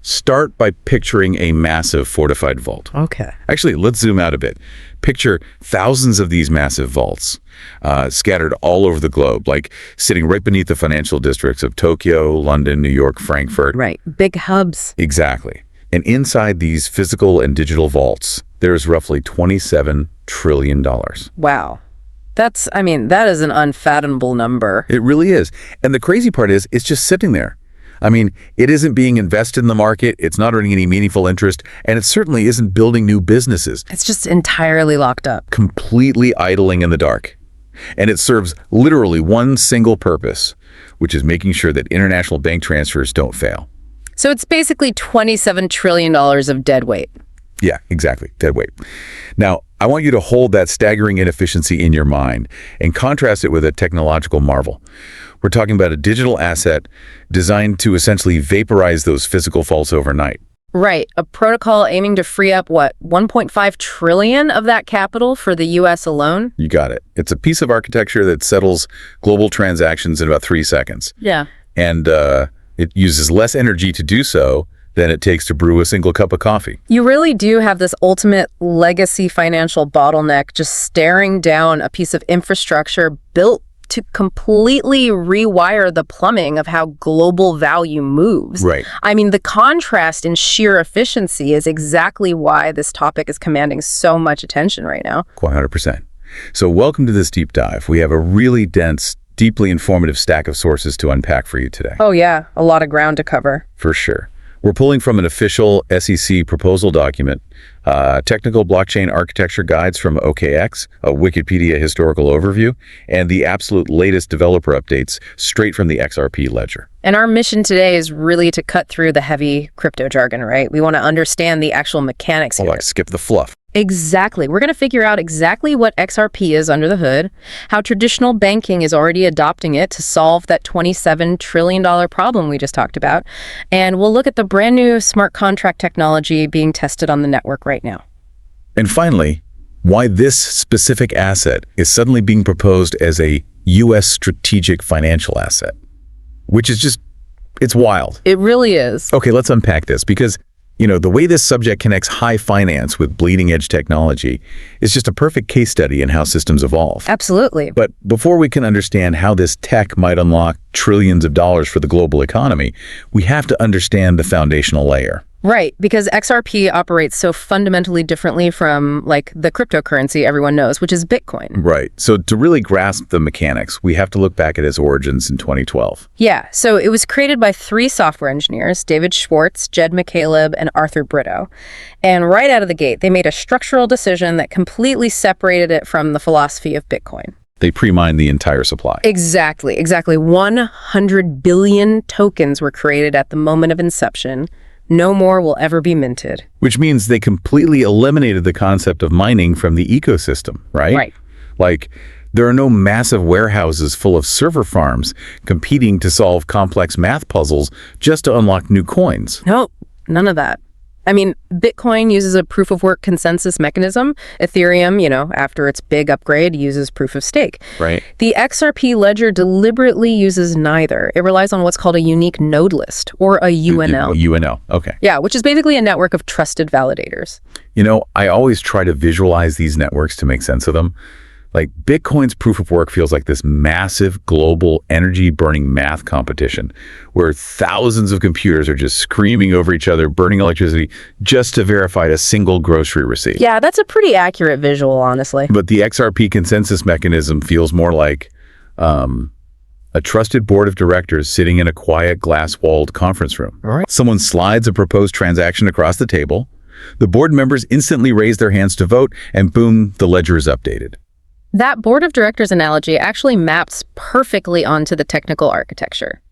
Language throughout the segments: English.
Start by picturing a massive fortified vault. Okay. Actually, let's zoom out a bit. Picture thousands of these massive vaults scattered all over the globe, like sitting right beneath the financial districts of Tokyo, London, New York, Frankfurt. Right. Big hubs. Exactly. And inside these physical and digital vaults, there's roughly $27 trillion. Wow. That is an unfathomable number. It really is. And the crazy part is, it's just sitting there. It isn't being invested in the market, it's not earning any meaningful interest, and it certainly isn't building new businesses. It's just entirely locked up. Completely idling in the dark. And it serves literally one single purpose, which is making sure that international bank transfers don't fail. So it's basically $27 trillion of dead weight. Yeah, exactly. Dead weight. Now, I want you to hold that staggering inefficiency in your mind and contrast it with a technological marvel. We're talking about a digital asset designed to essentially vaporize those physical vaults overnight. Right. A protocol aiming to free up, 1.5 trillion of that capital for the U.S. alone? You got it. It's a piece of architecture that settles global transactions in about 3 seconds. Yeah. And it uses less energy to do so than it takes to brew a single cup of coffee. You really do have this ultimate legacy financial bottleneck just staring down a piece of infrastructure built to completely rewire the plumbing of how global value moves. Right. The contrast in sheer efficiency is exactly why this topic is commanding so much attention right now. 100%. So welcome to this deep dive. We have a really dense, deeply informative stack of sources to unpack for you today. Oh yeah, a lot of ground to cover. For sure. We're pulling from an official SEC proposal document, technical blockchain architecture guides from OKX, a Wikipedia historical overview, and the absolute latest developer updates straight from the XRP Ledger. And our mission today is really to cut through the heavy crypto jargon, right? We want to understand the actual mechanics here. Skip the fluff. Exactly. We're going to figure out exactly what XRP is under the hood, how traditional banking is already adopting it to solve that $27 trillion problem we just talked about, and we'll look at the brand new smart contract technology being tested on the network right now. And finally, why this specific asset is suddenly being proposed as a U.S. strategic financial asset, which is just, it's wild. It really is. Okay, let's unpack this because the way this subject connects high finance with bleeding-edge technology is just a perfect case study in how systems evolve. Absolutely. But before we can understand how this tech might unlock trillions of dollars for the global economy, we have to understand the foundational layer. Right, because XRP operates so fundamentally differently from, the cryptocurrency everyone knows, which is Bitcoin. Right. So to really grasp the mechanics, we have to look back at its origins in 2012. Yeah, so it was created by 3 software engineers, David Schwartz, Jed McCaleb, and Arthur Brito. And right out of the gate, they made a structural decision that completely separated it from the philosophy of Bitcoin. They pre-mined the entire supply. Exactly. 100 billion tokens were created at the moment of inception. No more will ever be minted. Which means they completely eliminated the concept of mining from the ecosystem, right? Right. There are no massive warehouses full of server farms competing to solve complex math puzzles just to unlock new coins. Nope, none of that. Bitcoin uses a proof-of-work consensus mechanism. Ethereum, after its big upgrade, uses proof of stake. Right. The XRP Ledger deliberately uses neither. It relies on what's called a unique node list, or a UNL. UNL, okay. Yeah, which is basically a network of trusted validators. I always try to visualize these networks to make sense of them. Bitcoin's proof of work feels like this massive global energy-burning math competition where thousands of computers are just screaming over each other, burning electricity just to verify a single grocery receipt. Yeah, that's a pretty accurate visual, honestly. But the XRP consensus mechanism feels more like a trusted board of directors sitting in a quiet, glass-walled conference room. All right. Someone slides a proposed transaction across the table, the board members instantly raise their hands to vote, and boom, the ledger is updated. That board of directors analogy actually maps perfectly onto the technical architecture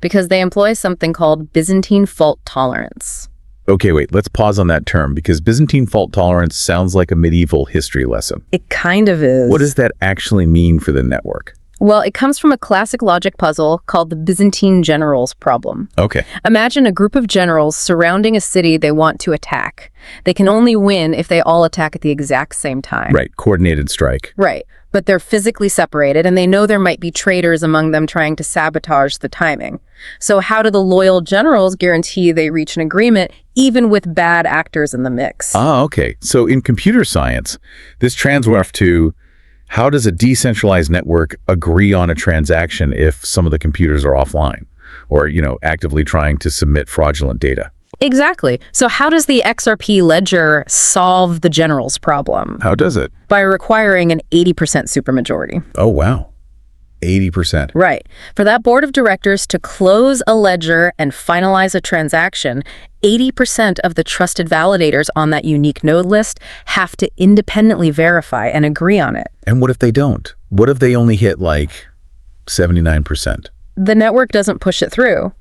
because they employ something called Byzantine fault tolerance. Okay, wait, let's pause on that term because Byzantine fault tolerance sounds like a medieval history lesson. It kind of is. What does that actually mean for the network? Well, it comes from a classic logic puzzle called the Byzantine generals problem. Okay. Imagine a group of generals surrounding a city they want to attack. They can only win if they all attack at the exact same time. Right, coordinated strike. Right. but they're physically separated, and they know there might be traders among them trying to sabotage the timing. So how do the loyal generals guarantee they reach an agreement even with bad actors in the mix? Ah, okay. So in computer science, this transfers to how does a decentralized network agree on a transaction if some of the computers are offline or, actively trying to submit fraudulent data? Exactly. So how does the XRP Ledger solve the generals problem? How does it? By requiring an 80% supermajority. Oh, wow. 80%. Right. For that board of directors to close a ledger and finalize a transaction, 80% of the trusted validators on that unique node list have to independently verify and agree on it. And what if they don't? What if they only hit 79%? The network doesn't push it through.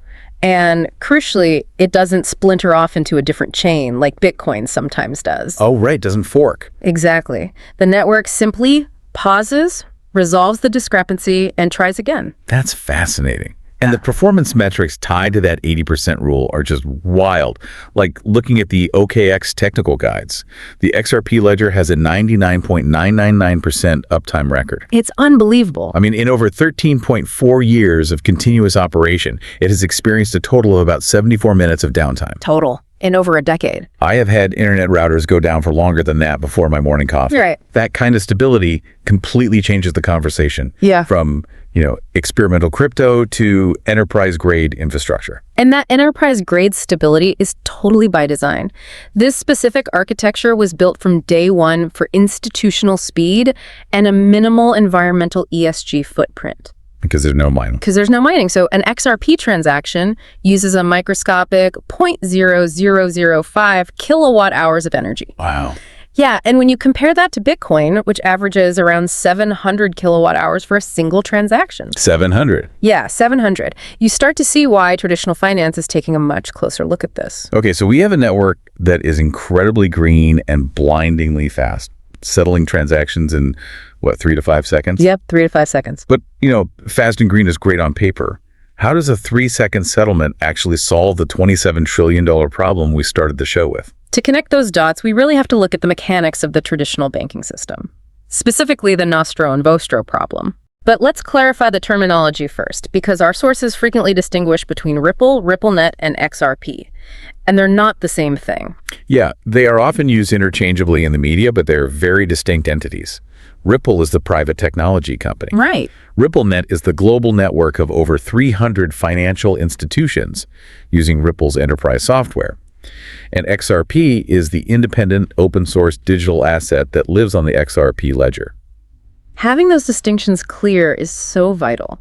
And crucially, it doesn't splinter off into a different chain like Bitcoin sometimes does. Oh, right. Doesn't fork. Exactly. The network simply pauses, resolves the discrepancy, and tries again. That's fascinating. And the performance metrics tied to that 80% rule are just wild. Like looking at the OKX technical guides, the XRP Ledger has a 99.999% uptime record. It's unbelievable. I mean, in over 13.4 years of continuous operation, it has experienced a total of about 74 minutes of downtime. Total. In over a decade. I have had internet routers go down for longer than that before my morning coffee. Right. That kind of stability completely changes the conversation. Yeah. From, experimental crypto to enterprise-grade infrastructure. And that enterprise-grade stability is totally by design. This specific architecture was built from day one for institutional speed and a minimal environmental ESG footprint. Because there's no mining. So an XRP transaction uses a microscopic 0.0005 kilowatt hours of energy. Wow. Yeah, and when you compare that to Bitcoin, which averages around 700 kilowatt hours for a single transaction. 700. Yeah, 700. You start to see why traditional finance is taking a much closer look at this. Okay, so we have a network that is incredibly green and blindingly fast, settling transactions in, 3 to 5 seconds? Yep, 3 to 5 seconds. But, fast and green is great on paper. How does a 3-second settlement actually solve the $27 trillion problem we started the show with? To connect those dots, we really have to look at the mechanics of the traditional banking system, specifically the nostro and vostro problem. But let's clarify the terminology first, because our sources frequently distinguish between Ripple, RippleNet, and XRP. And they're not the same thing. Yeah, they are often used interchangeably in the media, but they're very distinct entities. Ripple is the private technology company. Right. RippleNet is the global network of over 300 financial institutions using Ripple's enterprise software. And XRP is the independent open-source digital asset that lives on the XRP Ledger. Having those distinctions clear is so vital.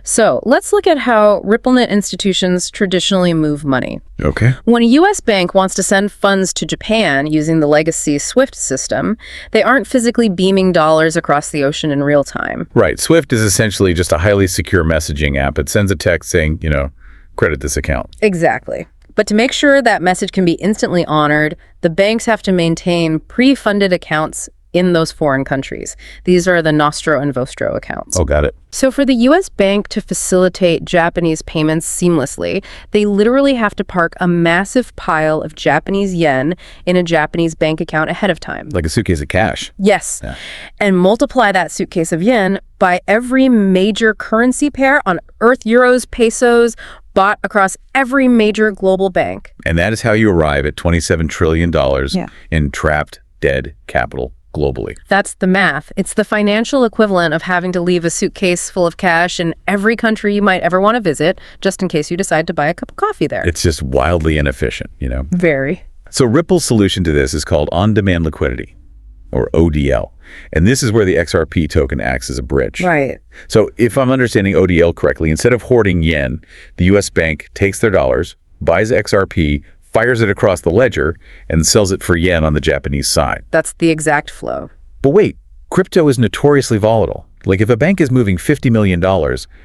So let's look at how RippleNet institutions traditionally move money. Okay. When a U.S. bank wants to send funds to Japan using the legacy SWIFT system, they aren't physically beaming dollars across the ocean in real time. Right. SWIFT is essentially just a highly secure messaging app. It sends a text saying, credit this account. Exactly. But to make sure that message can be instantly honored, the banks have to maintain pre-funded accounts in those foreign countries. These are the nostro and vostro accounts. Oh, got it. So for the U.S. bank to facilitate Japanese payments seamlessly, they literally have to park a massive pile of Japanese yen in a Japanese bank account ahead of time. Like a suitcase of cash. Yes. Yeah. And multiply that suitcase of yen by every major currency pair on Earth, euros, pesos, bought across every major global bank. And that is how you arrive at $27 trillion in trapped, dead capital globally. That's the math. It's the financial equivalent of having to leave a suitcase full of cash in every country you might ever want to visit, just in case you decide to buy a cup of coffee there. It's just wildly inefficient, Very. So Ripple's solution to this is called on-demand liquidity, or ODL. And this is where the XRP token acts as a bridge. Right. So if I'm understanding ODL correctly, instead of hoarding yen, the U.S. bank takes their dollars, buys XRP, fires it across the ledger, and sells it for yen on the Japanese side. That's the exact flow. But wait, crypto is notoriously volatile. Like if a bank is moving $50 million,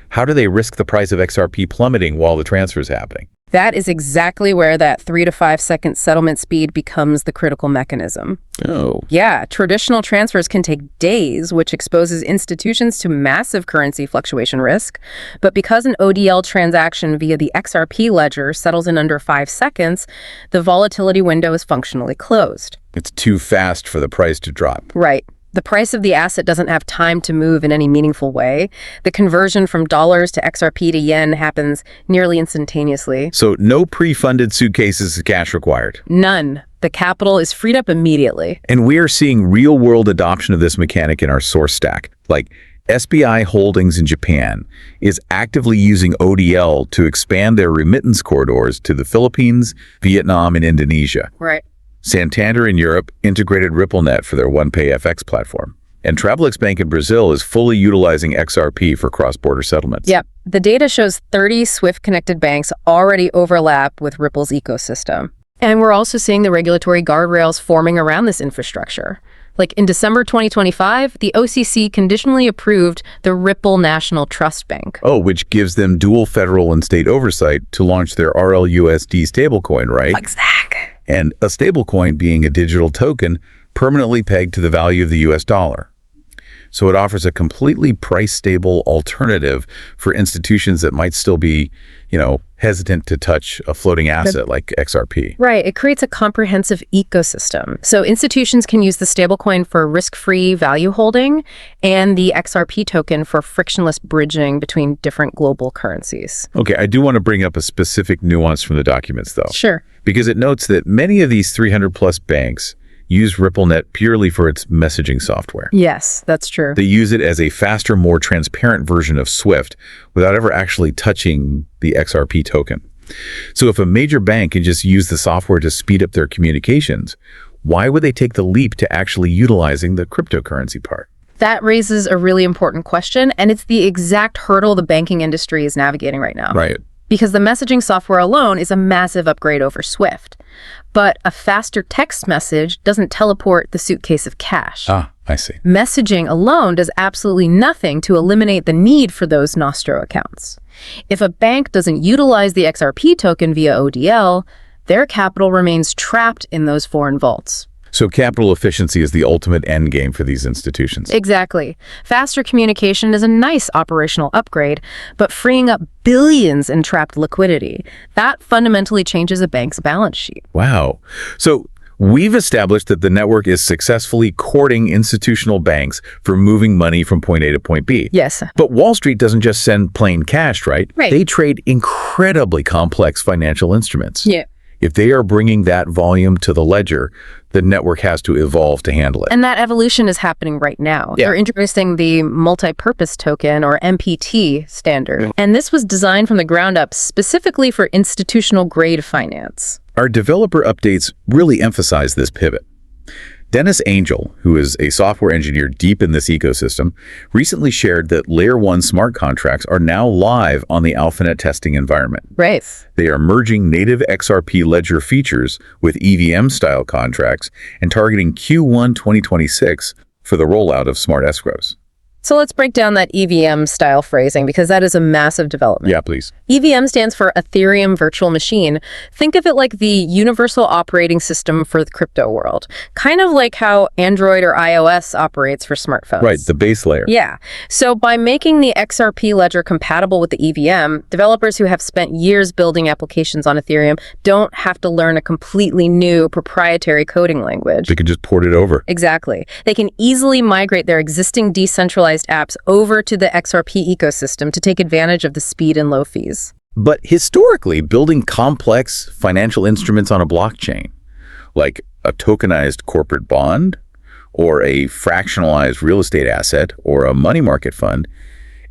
how do they risk the price of XRP plummeting while the transfer is happening? That is exactly where that 3 to 5 second settlement speed becomes the critical mechanism. Oh. Yeah, traditional transfers can take days, which exposes institutions to massive currency fluctuation risk. But because an ODL transaction via the XRP ledger settles in under 5 seconds, the volatility window is functionally closed. It's too fast for the price to drop. Right. The price of the asset doesn't have time to move in any meaningful way. The conversion from dollars to XRP to yen happens nearly instantaneously. So no pre-funded suitcases of cash required. None. The capital is freed up immediately. And we are seeing real-world adoption of this mechanic in our source stack. Like SBI Holdings in Japan is actively using ODL to expand their remittance corridors to the Philippines, Vietnam, and Indonesia. Right. Santander in Europe integrated RippleNet for their OnePay FX platform. And Travelex Bank in Brazil is fully utilizing XRP for cross-border settlements. Yep. The data shows 30 SWIFT-connected banks already overlap with Ripple's ecosystem. And we're also seeing the regulatory guardrails forming around this infrastructure. Like in December 2025, the OCC conditionally approved the Ripple National Trust Bank. Oh, which gives them dual federal and state oversight to launch their RLUSD stablecoin, right? Exactly. And a stablecoin being a digital token permanently pegged to the value of the US dollar. So it offers a completely price-stable alternative for institutions that might still be, hesitant to touch a floating asset like XRP. Right. It creates a comprehensive ecosystem. So institutions can use the stablecoin for risk-free value holding and the XRP token for frictionless bridging between different global currencies. Okay, I do want to bring up a specific nuance from the documents, though. Sure. Because it notes that many of these 300-plus banks use RippleNet purely for its messaging software. Yes, that's true. They use it as a faster, more transparent version of SWIFT without ever actually touching the XRP token. So if a major bank can just use the software to speed up their communications, why would they take the leap to actually utilizing the cryptocurrency part? That raises a really important question, and it's the exact hurdle the banking industry is navigating right now. Right. Because the messaging software alone is a massive upgrade over SWIFT. But a faster text message doesn't teleport the suitcase of cash. Ah, I see. Messaging alone does absolutely nothing to eliminate the need for those Nostro accounts. If a bank doesn't utilize the XRP token via ODL, their capital remains trapped in those foreign vaults. So capital efficiency is the ultimate end game for these institutions. Exactly. Faster communication is a nice operational upgrade, but freeing up billions in trapped liquidity, that fundamentally changes a bank's balance sheet. Wow. So we've established that the network is successfully courting institutional banks for moving money from point A to point B. Yes. But Wall Street doesn't just send plain cash, right? Right. They trade incredibly complex financial instruments. Yeah. If they are bringing that volume to the ledger, the network has to evolve to handle it. And that evolution is happening right now. Yeah. They're introducing the multi-purpose token, or MPT, standard. And this was designed from the ground up specifically for institutional-grade finance. Our developer updates really emphasize this pivot. Dennis Angel, who is a software engineer deep in this ecosystem, recently shared that Layer 1 smart contracts are now live on the AlphaNet testing environment. Right. They are merging native XRP Ledger features with EVM-style contracts and targeting Q1 2026 for the rollout of smart escrows. So let's break down that EVM-style phrasing, because that is a massive development. Yeah, please. EVM stands for Ethereum Virtual Machine. Think of it like the universal operating system for the crypto world. Kind of like how Android or iOS operates for smartphones. Right, the base layer. Yeah. So by making the XRP Ledger compatible with the EVM, developers who have spent years building applications on Ethereum don't have to learn a completely new proprietary coding language. They can just port it over. Exactly. They can easily migrate their existing decentralized apps over to the XRP ecosystem to take advantage of the speed and low fees. But historically, building complex financial instruments on a blockchain, like a tokenized corporate bond, or a fractionalized real estate asset, or a money market fund,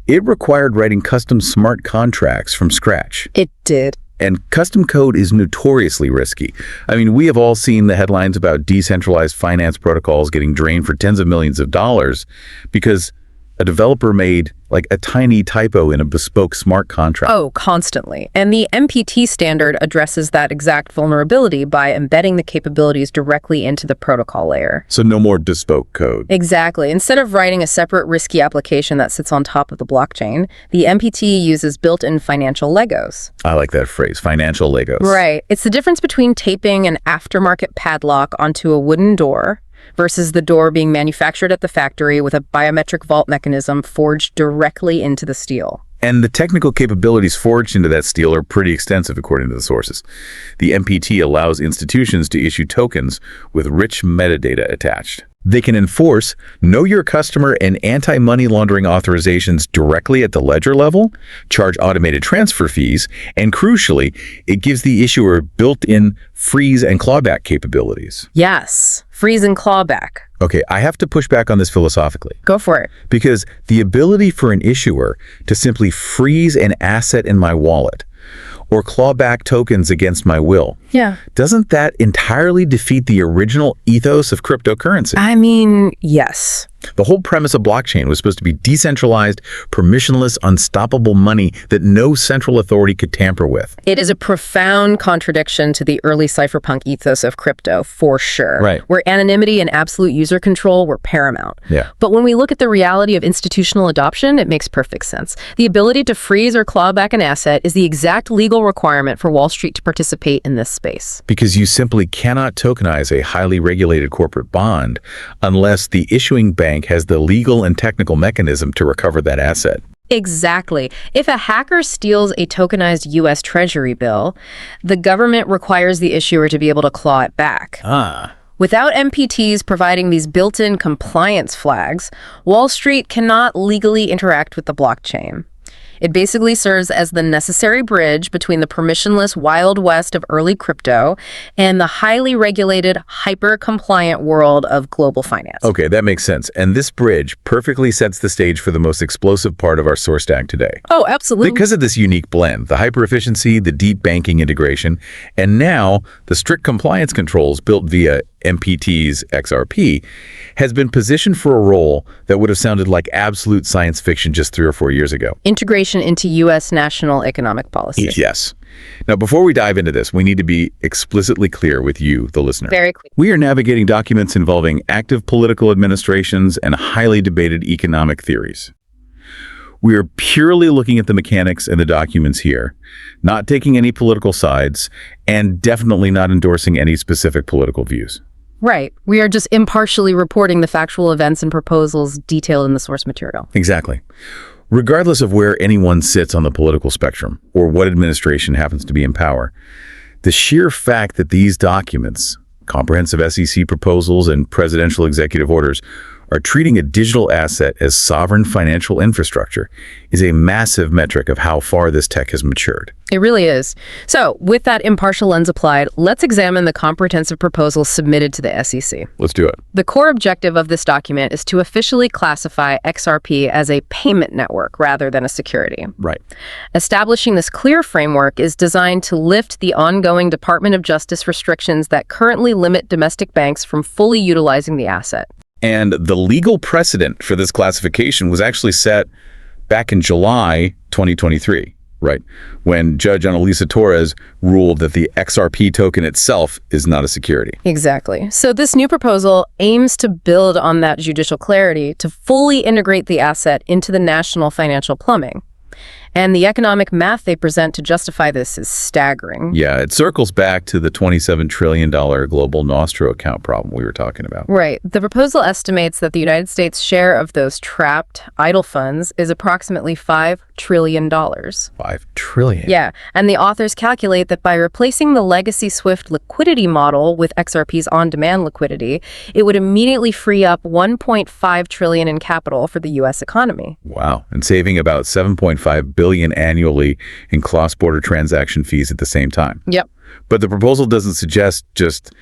it required writing custom smart contracts from scratch. It did. And custom code is notoriously risky. I mean, we have all seen the headlines about decentralized finance protocols getting drained for tens of millions of dollars because a developer made like a tiny typo in a bespoke smart contract. Oh, constantly. And the MPT standard addresses that exact vulnerability by embedding the capabilities directly into the protocol layer. So no more bespoke code. Exactly. Instead of writing a separate risky application that sits on top of the blockchain, the MPT uses built-in financial Legos. I like that phrase, financial Legos. Right. It's the difference between taping an aftermarket padlock onto a wooden door versus the door being manufactured at the factory with a biometric vault mechanism forged directly into the steel. And the technical capabilities forged into that steel are pretty extensive, according to the sources. The MPT allows institutions to issue tokens with rich metadata attached. They can enforce know your customer and anti-money laundering authorizations directly at the ledger level, charge automated transfer fees, and crucially, it gives the issuer built-in freeze and clawback capabilities. Yes, freeze and clawback. Okay, I have to push back on this philosophically. Go for it. Because the ability for an issuer to simply freeze an asset in my wallet or claw back tokens against my will, doesn't that entirely defeat the original ethos of cryptocurrency? I mean, yes. The whole premise of blockchain was supposed to be decentralized, permissionless, unstoppable money that no central authority could tamper with. It is a profound contradiction to the early cypherpunk ethos of crypto, for sure. Right. Where anonymity and absolute user control were paramount. Yeah. But when we look at the reality of institutional adoption, it makes perfect sense. The ability to freeze or claw back an asset is the exact legal requirement for Wall Street to participate in this space. Because you simply cannot tokenize a highly regulated corporate bond unless the issuing bank has the legal and technical mechanism to recover that asset. Exactly. If a hacker steals a tokenized U.S. Treasury bill, the government requires the issuer to be able to claw it back. Without MPTs providing these built-in compliance flags, Wall Street cannot legally interact with the blockchain. It basically serves as the necessary bridge between the permissionless Wild West of early crypto and the highly regulated, hyper-compliant world of global finance. Okay, that makes sense. And this bridge perfectly sets the stage for the most explosive part of our source stack today. Oh, absolutely. Because of this unique blend, the hyper-efficiency, the deep banking integration, and now the strict compliance controls built via MPT's XRP, has been positioned for a role that would have sounded like absolute science fiction just 3 or 4 years ago. Integration into U.S. national economic policy. Yes. Now, before we dive into this, we need to be explicitly clear with you, the listener. Very clear. We are navigating documents involving active political administrations and highly debated economic theories. We are purely looking at the mechanics and the documents here, not taking any political sides, and definitely not endorsing any specific political views. Right. We are just impartially reporting the factual events and proposals detailed in the source material. Exactly. Regardless of where anyone sits on the political spectrum or what administration happens to be in power, the sheer fact that these documents, comprehensive SEC proposals and presidential executive orders, are treating a digital asset as sovereign financial infrastructure is a massive metric of how far this tech has matured. It really is. So, with that impartial lens applied, let's examine the comprehensive proposal submitted to the SEC. Let's do it. The core objective of this document is to officially classify XRP as a payment network rather than a security. Right. Establishing this clear framework is designed to lift the ongoing Department of Justice restrictions that currently limit domestic banks from fully utilizing the asset. And the legal precedent for this classification was actually set back in July 2023, right? When Judge Annalisa Torres ruled that the XRP token itself is not a security. Exactly. So this new proposal aims to build on that judicial clarity to fully integrate the asset into the national financial plumbing. And the economic math they present to justify this is staggering. Yeah, it circles back to the $27 trillion global Nostro account problem we were talking about. Right. The proposal estimates that the United States' share of those trapped idle funds is approximately $5 trillion. $5 trillion? Yeah. And the authors calculate that by replacing the legacy SWIFT liquidity model with XRP's on-demand liquidity, it would immediately free up $1.5 trillion in capital for the U.S. economy. Wow. And saving about $7.5 billion annually in cross-border transaction fees at the same time. Yep. But the proposal doesn't suggest just,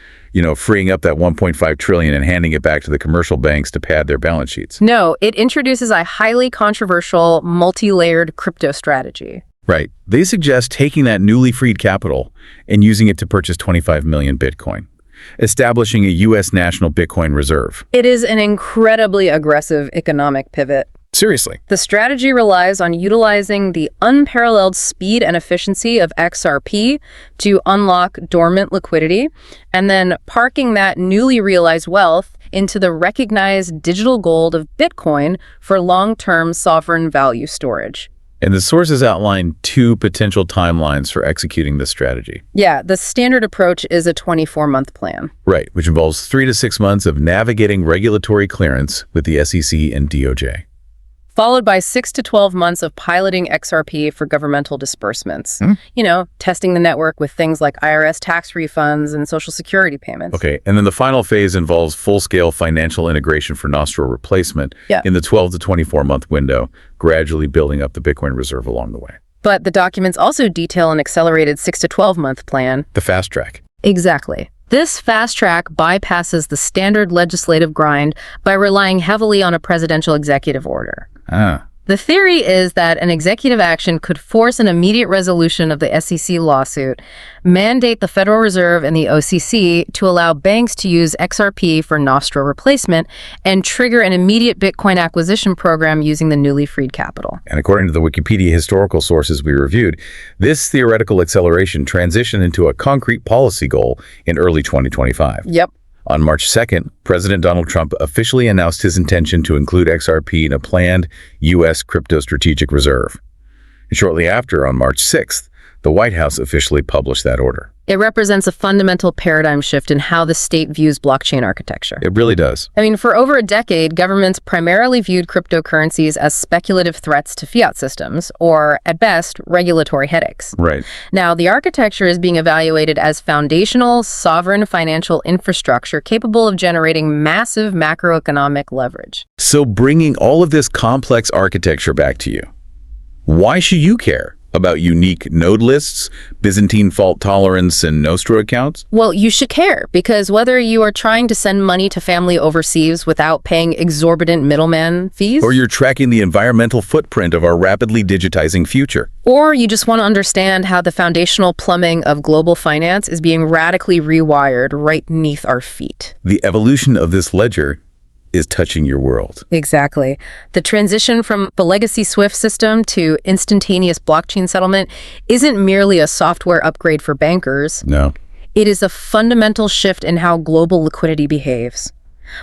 freeing up that $1.5 trillion and handing it back to the commercial banks to pad their balance sheets. No, it introduces a highly controversial, multi-layered crypto strategy. Right. They suggest taking that newly freed capital and using it to purchase 25 million Bitcoin, establishing a U.S. national Bitcoin reserve. It is an incredibly aggressive economic pivot. Seriously. The strategy relies on utilizing the unparalleled speed and efficiency of XRP to unlock dormant liquidity, and then parking that newly realized wealth into the recognized digital gold of Bitcoin for long-term sovereign value storage. And the sources outline 2 potential timelines for executing this strategy. Yeah, the standard approach is a 24-month plan. Right, which involves 3 to 6 months of navigating regulatory clearance with the SEC and DOJ. followed by 6 to 12 months of piloting XRP for governmental disbursements. Testing the network with things like IRS tax refunds and Social Security payments. Okay, and then the final phase involves full-scale financial integration for nostril replacement in the 12 to 24-month window, gradually building up the Bitcoin reserve along the way. But the documents also detail an accelerated 6 to 12-month plan. The fast track. Exactly. This fast track bypasses the standard legislative grind by relying heavily on a presidential executive order. The theory is that an executive action could force an immediate resolution of the SEC lawsuit, mandate the Federal Reserve and the OCC to allow banks to use XRP for nostril replacement, and trigger an immediate Bitcoin acquisition program using the newly freed capital. And according to the Wikipedia historical sources we reviewed, this theoretical acceleration transitioned into a concrete policy goal in early 2025. Yep. On March 2nd, President Donald Trump officially announced his intention to include XRP in a planned U.S. crypto strategic reserve. And shortly after, on March 6th, the White House officially published that order. It represents a fundamental paradigm shift in how the state views blockchain architecture. It really does. For over a decade, governments primarily viewed cryptocurrencies as speculative threats to fiat systems, or, at best, regulatory headaches. Right. Now, the architecture is being evaluated as foundational, sovereign financial infrastructure capable of generating massive macroeconomic leverage. So bringing all of this complex architecture back to you, why should you care about unique node lists, Byzantine fault tolerance, and Nostro accounts? Well, you should care, because whether you are trying to send money to family overseas without paying exorbitant middleman fees, or you're tracking the environmental footprint of our rapidly digitizing future, or you just want to understand how the foundational plumbing of global finance is being radically rewired right beneath our feet. The evolution of this ledger is touching your world. Exactly. The transition from the legacy SWIFT system to instantaneous blockchain settlement isn't merely a software upgrade for bankers. No. It is a fundamental shift in how global liquidity behaves.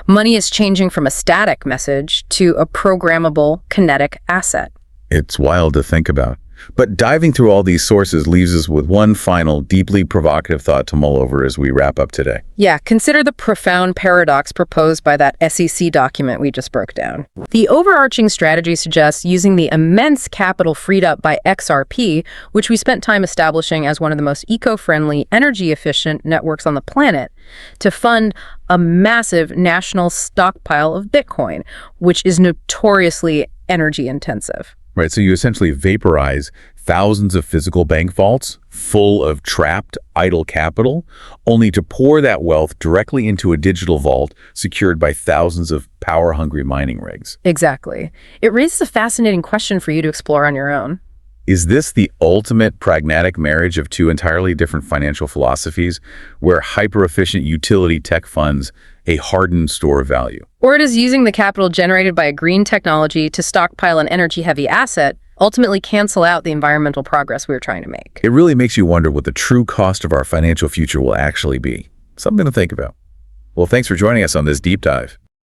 Money is changing from a static message to a programmable, kinetic asset. It's wild to think about. But diving through all these sources leaves us with one final, deeply provocative thought to mull over as we wrap up today. Yeah, consider the profound paradox proposed by that SEC document we just broke down. The overarching strategy suggests using the immense capital freed up by XRP, which we spent time establishing as one of the most eco-friendly, energy-efficient networks on the planet, to fund a massive national stockpile of Bitcoin, which is notoriously energy-intensive. Right, so you essentially vaporize thousands of physical bank vaults full of trapped, idle capital, only to pour that wealth directly into a digital vault secured by thousands of power-hungry mining rigs. Exactly. It raises a fascinating question for you to explore on your own. Is this the ultimate pragmatic marriage of two entirely different financial philosophies, where hyper-efficient utility tech funds a hardened store of value? Or it is using the capital generated by a green technology to stockpile an energy-heavy asset, ultimately cancel out the environmental progress we were trying to make? It really makes you wonder what the true cost of our financial future will actually be. Something to think about. Well, thanks for joining us on this deep dive.